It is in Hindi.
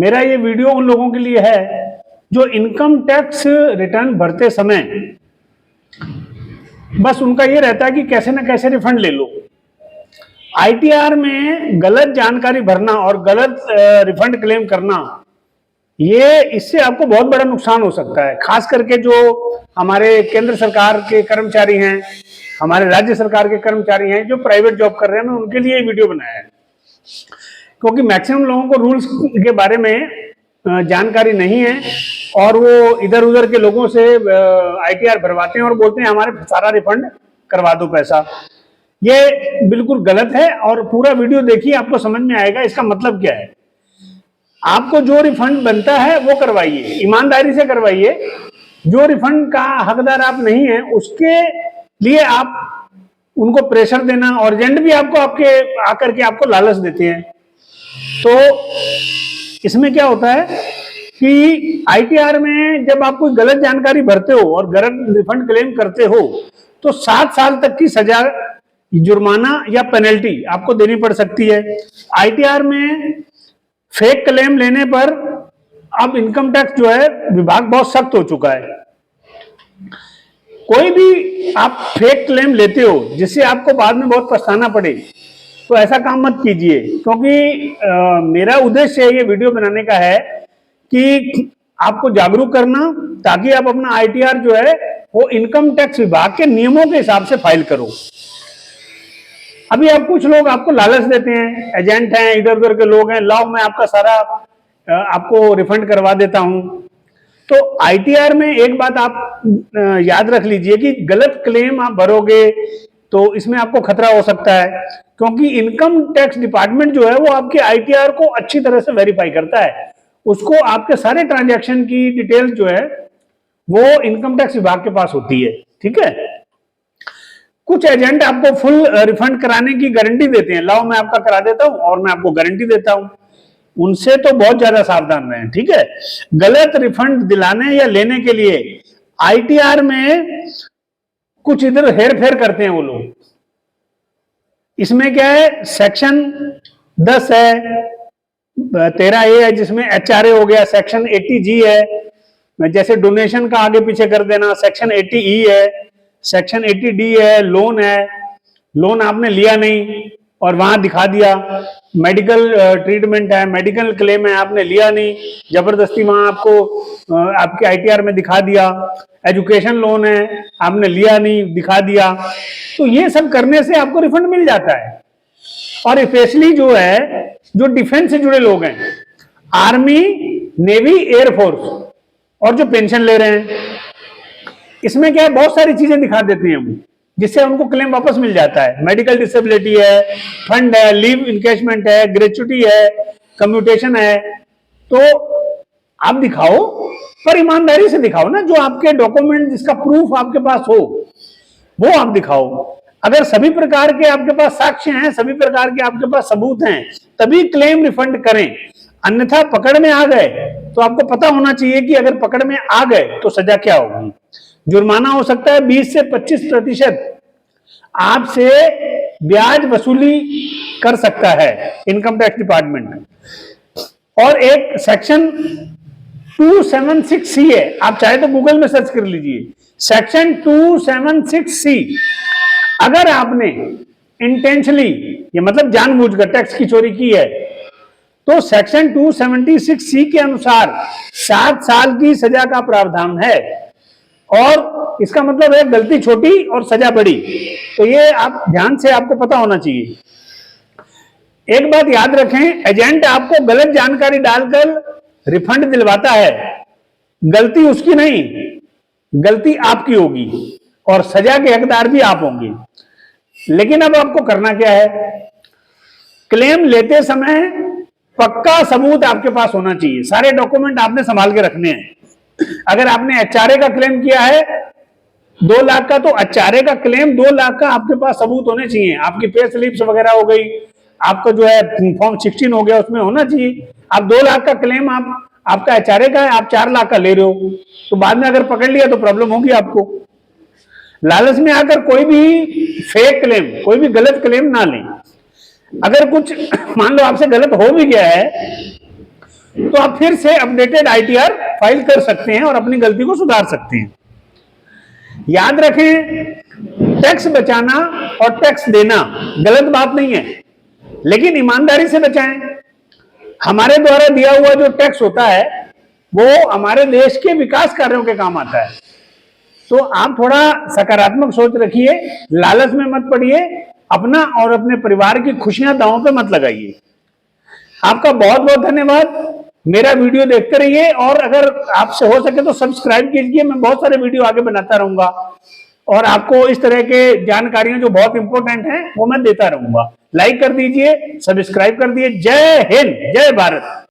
मेरा ये वीडियो उन लोगों के लिए है जो इनकम टैक्स रिटर्न भरते समय बस उनका ये रहता है कि कैसे ना कैसे रिफंड ले लो। आईटीआर में गलत जानकारी भरना और गलत रिफंड क्लेम करना, ये इससे आपको बहुत बड़ा नुकसान हो सकता है। खास करके जो हमारे केंद्र सरकार के कर्मचारी हैं, हमारे राज्य सरकार के कर्मचारी हैं जो प्राइवेट जॉब कर रहे हैं, मैं उनके लिए वीडियो बनाया है, क्योंकि मैक्सिमम लोगों को रूल्स के बारे में जानकारी नहीं है और वो इधर उधर के लोगों से आईटीआर भरवाते हैं और बोलते हैं हमारे सारा रिफंड करवा दो पैसा। ये बिल्कुल गलत है और पूरा वीडियो देखिए, आपको समझ में आएगा इसका मतलब क्या है। आपको जो रिफंड बनता है वो करवाइए, ईमानदारी से करवाइए। जो रिफंड का हकदार आप नहीं है उसके लिए आप उनको प्रेशर देना, और एजेंट भी आपको आपके आकर के आपको लालच देते हैं। तो इसमें क्या होता है कि आईटीआर में जब आप कोई गलत जानकारी भरते हो और गलत रिफंड क्लेम करते हो तो 7 साल तक की सजा, जुर्माना या पेनल्टी आपको देनी पड़ सकती है। आईटीआर में फेक क्लेम लेने पर अब इनकम टैक्स जो है विभाग बहुत सख्त हो चुका है। कोई भी आप फेक क्लेम लेते हो जिससे आपको बाद में बहुत पछताना पड़े, तो ऐसा काम मत कीजिए, क्योंकि मेरा उद्देश्य ये वीडियो बनाने का है कि आपको जागरूक करना, ताकि आप अपना आईटीआर जो है वो इनकम टैक्स विभाग के नियमों के हिसाब से फाइल करो। अभी आप कुछ लोग आपको लालच देते हैं, एजेंट हैं, इधर उधर के लोग हैं, लाओ मैं आपका सारा आपको रिफंड करवा देता हूं। तो आईटीआर में एक बात आप याद रख लीजिए कि गलत क्लेम आप भरोगे तो इसमें आपको खतरा हो सकता है, क्योंकि इनकम टैक्स डिपार्टमेंट जो है वो आपके आईटीआर को अच्छी तरह से वेरीफाई करता है। उसको आपके सारे ट्रांजैक्शन की डिटेल जो है वो इनकम टैक्स विभाग के पास होती है, ठीक है। कुछ एजेंट आपको फुल रिफंड कराने की गारंटी देते हैं, लाओ मैं आपका करा देता हूं और मैं आपको गारंटी देता हूं। उनसे तो बहुत ज्यादा सावधान रहें, ठीक है। गलत रिफंड दिलाने या लेने के लिए आईटीआर में कुछ इधर हेर फेर करते हैं वो लोग। इसमें क्या है, सेक्शन 10 है, 13A है जिसमें एचआरए हो गया, सेक्शन 80G है, जैसे डोनेशन का आगे पीछे कर देना, सेक्शन 80E है, सेक्शन 80D है, लोन है, लोन आपने लिया नहीं और वहां दिखा दिया, मेडिकल ट्रीटमेंट है, मेडिकल क्लेम है, आपने लिया नहीं, जबरदस्ती वहां आपको आपके आईटीआर में दिखा दिया, एजुकेशन लोन है, आपने लिया नहीं, दिखा दिया। तो ये सब करने से आपको रिफंड मिल जाता है। और स्पेशली जो है, जो डिफेंस से जुड़े लोग हैं, आर्मी, नेवी, एयरफोर्स और जो पेंशन ले रहे हैं, इसमें क्या है, बहुत सारी चीजें दिखा देते हैं वो, जिससे उनको क्लेम वापस मिल जाता है। मेडिकल डिसेबिलिटी है, फंड है, लीव इनकैशमेंट है, ग्रेचुटी है, कम्यूटेशन है। तो आप दिखाओ, पर ईमानदारी से दिखाओ ना, जो आपके डॉक्यूमेंट जिसका प्रूफ आपके पास हो वो आप दिखाओ। अगर सभी प्रकार के आपके पास साक्ष्य हैं, सभी प्रकार के आपके पास सबूत हैं, तभी क्लेम रिफंड करें। अन्यथा पकड़ में आ गए तो आपको पता होना चाहिए कि अगर पकड़ में आ गए तो सजा क्या होगी। जुर्माना हो सकता है 20 से 25%, आपसे ब्याज वसूली कर सकता है इनकम टैक्स डिपार्टमेंट। और एक सेक्शन 276C है, आप चाहे तो गूगल में सर्च कर लीजिए, सेक्शन 276C। अगर आपने इंटेंशनली, ये मतलब जानबूझकर टैक्स की चोरी की है, तो सेक्शन 276C के अनुसार 7 साल की सजा का प्रावधान है। और इसका मतलब है गलती छोटी और सजा बड़ी। तो ये आप ध्यान से, आपको पता होना चाहिए। एक बात याद रखें, एजेंट आपको गलत जानकारी डालकर रिफंड दिलवाता है, गलती उसकी नहीं, गलती आपकी होगी और सजा के हकदार भी आप होंगे। लेकिन अब आपको करना क्या है, क्लेम लेते समय पक्का सबूत आपके पास होना चाहिए, सारे डॉक्यूमेंट आपने संभाल के रखने हैं। अगर आपने एचआरए का क्लेम किया है 2 लाख का, तो एचआरए का क्लेम 2 लाख का आपके पास सबूत होने चाहिए। आपकी पे स्लिप्स वगैरह हो गई, आपका जो है फॉर्म 16 हो गया, उसमें होना चाहिए। आप 2 लाख का क्लेम आपका एचआरए का है, आप 4 लाख का ले रहे हो, तो बाद में अगर पकड़ लिया तो प्रॉब्लम होगी आपको। लालच में आकर कोई भी फेक क्लेम, कोई भी गलत क्लेम ना लें। अगर कुछ मान लो आपसे गलत हो भी गया है तो आप फिर से अपडेटेड आईटीआर फाइल कर सकते हैं और अपनी गलती को सुधार सकते हैं। याद रखें, टैक्स बचाना और टैक्स देना गलत बात नहीं है, लेकिन ईमानदारी से बचाएं। हमारे द्वारा दिया हुआ जो टैक्स होता है वो हमारे देश के विकास कार्यों के काम आता है। तो आप थोड़ा सकारात्मक सोच रखिए, लालच में मत पड़िए, अपना और अपने परिवार की खुशियां दांव पे मत लगाइए। आपका बहुत बहुत धन्यवाद। मेरा वीडियो देखते रहिए और अगर आपसे हो सके तो सब्सक्राइब कीजिए। मैं बहुत सारे वीडियो आगे बनाता रहूंगा और आपको इस तरह के जानकारियां जो बहुत इंपॉर्टेंट हैं वो मैं देता रहूंगा। लाइक कर दीजिए, सब्सक्राइब कर दीजिए। जय हिंद, जय भारत।